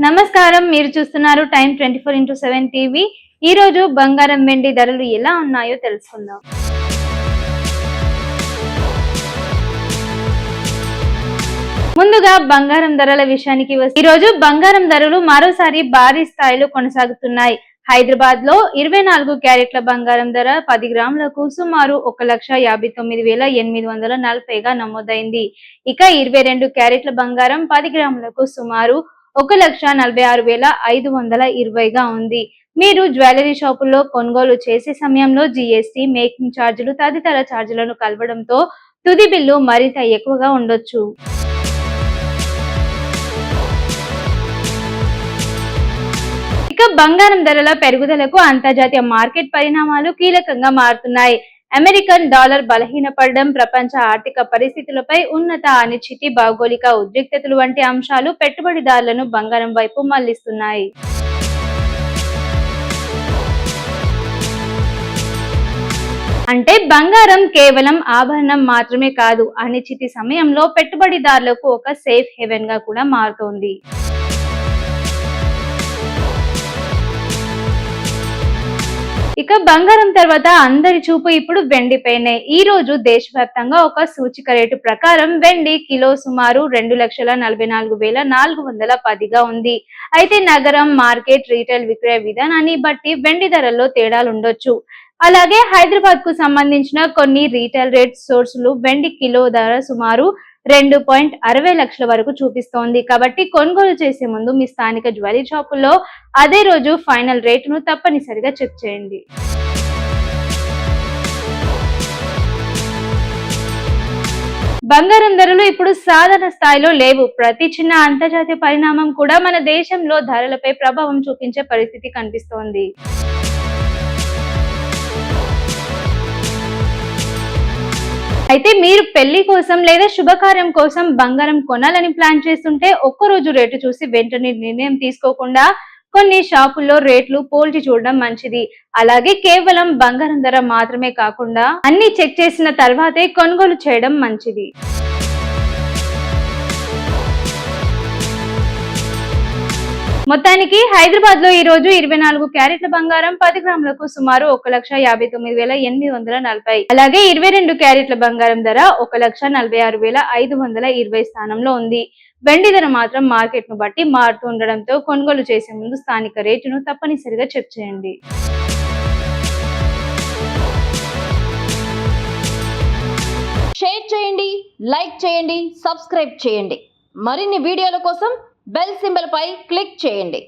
నమస్కారం, మీరు చూస్తున్నారు టైం 24x7 టీవీ. ఈ రోజు బంగారం వెండి ధరలు ఎలా ఉన్నాయో తెలుసుకుందాం. ముందుగా బంగారం ధరల విషయానికి వస్తే ఈ రోజు బంగారం ధరలు మరోసారి భారీ స్థాయిలో కొనసాగుతున్నాయి. హైదరాబాద్ లో 24 క్యారెట్ల బంగారం ధర 10 గ్రాములకు సుమారు 1,59,840గా నమోదైంది. ఇక 22 క్యారెట్ల బంగారం 10 గ్రాములకు సుమారు 1,46,520గా ఉంది. మీరు జ్యువెలరీ షాపుల్లో కొనుగోలు చేసే సమయంలో జీఎస్టీ, మేకింగ్ ఛార్జీలు తదితర ఛార్జీలను కలవడంతో తుది బిల్లు మరింత ఎక్కువగా ఉండొచ్చు. ఇక బంగారం ధరల పెరుగుదలకు అంతర్జాతీయ మార్కెట్ పరిణామాలు కీలకంగా మారుతున్నాయి. అమెరికన్ డాలర్ బలహీనపడడం, ప్రపంచ ఆర్థిక పరిస్థితులపై ఉన్నత అనిశ్చితి, భౌగోళిక ఉద్రిక్తతలు వంటి అంశాలు పెట్టుబడిదారులను బంగారం వైపు మళ్లిస్తున్నాయి. అంటే బంగారం కేవలం ఆభరణం మాత్రమే కాదు, అనిశ్చితి సమయంలో పెట్టుబడిదారులకు ఒక సేఫ్ హెవెన్ గా కూడా మారుతోంది. ఇక బంగారం తర్వాత అందరి చూపు ఇప్పుడు వెండిపైనే. ఈ రోజు దేశవ్యాప్తంగా ఒక సూచిక రేటు ప్రకారం వెండి కిలో సుమారు 2,44,410గా ఉంది. అయితే నగరం, మార్కెట్, రీటైల్ విక్రయ విధానాన్ని బట్టి వెండి ధరల్లో తేడాలు ఉండొచ్చు. అలాగే హైదరాబాద్ కు సంబంధించిన కొన్ని రీటైల్ రేట్ సోర్సులు వెండి కిలో ధర సుమారు 2.60 లక్షల వరకు చూపిస్తోంది. కాబట్టి కొనుగోలు చేసే ముందు మీ స్థానిక జ్యువెలరీ షాపుల్లో అదే రోజు ఫైనల్ రేటును తప్పనిసరిగా చెక్ చేయండి. బంగారం ధరలు ఇప్పుడు సాధారణ స్థాయిలో లేవు. ప్రతి చిన్న అంతర్జాతీయ పరిణామం కూడా మన దేశంలో ధరలపై ప్రభావం చూపించే పరిస్థితి కనిపిస్తోంది. అయితే మీరు పెళ్లి కోసం లేదా శుభకార్యం కోసం బంగారం కొనాలని ప్లాన్ చేస్తుంటే ఒక్కరోజు రేటు చూసి వెంటనే నిర్ణయం తీసుకోకుండా కొన్ని షాపుల్లో రేట్లు పోల్చి చూడడం మంచిది. అలాగే కేవలం బంగారం ధర మాత్రమే కాకుండా అన్ని చెక్ చేసిన తర్వాతే కొనుగోలు చేయడం మంచిది. మొత్తానికి హైదరాబాద్ లో ఈ రోజు 24 క్యారెట్ల బంగారం 10 గ్రాములకు సుమారు 1,59,840. అలాగే 22 క్యారెట్ల బంగారం ధర 1,46,520 స్థానంలో ఉంది. వెండి ధర మాత్రం మార్కెట్ ను బట్టి మారుతూ ఉండడంతో కొనుగోలు చేసే ముందు స్థానిక రేటును తప్పనిసరిగా చెక్ చేయండి. షేర్ చేయండి, లైక్ చేయండి, సబ్స్క్రైబ్ చేయండి. మరిన్ని వీడియోల కోసం బెల్ సింబల్ పై క్లిక్ చేయండి.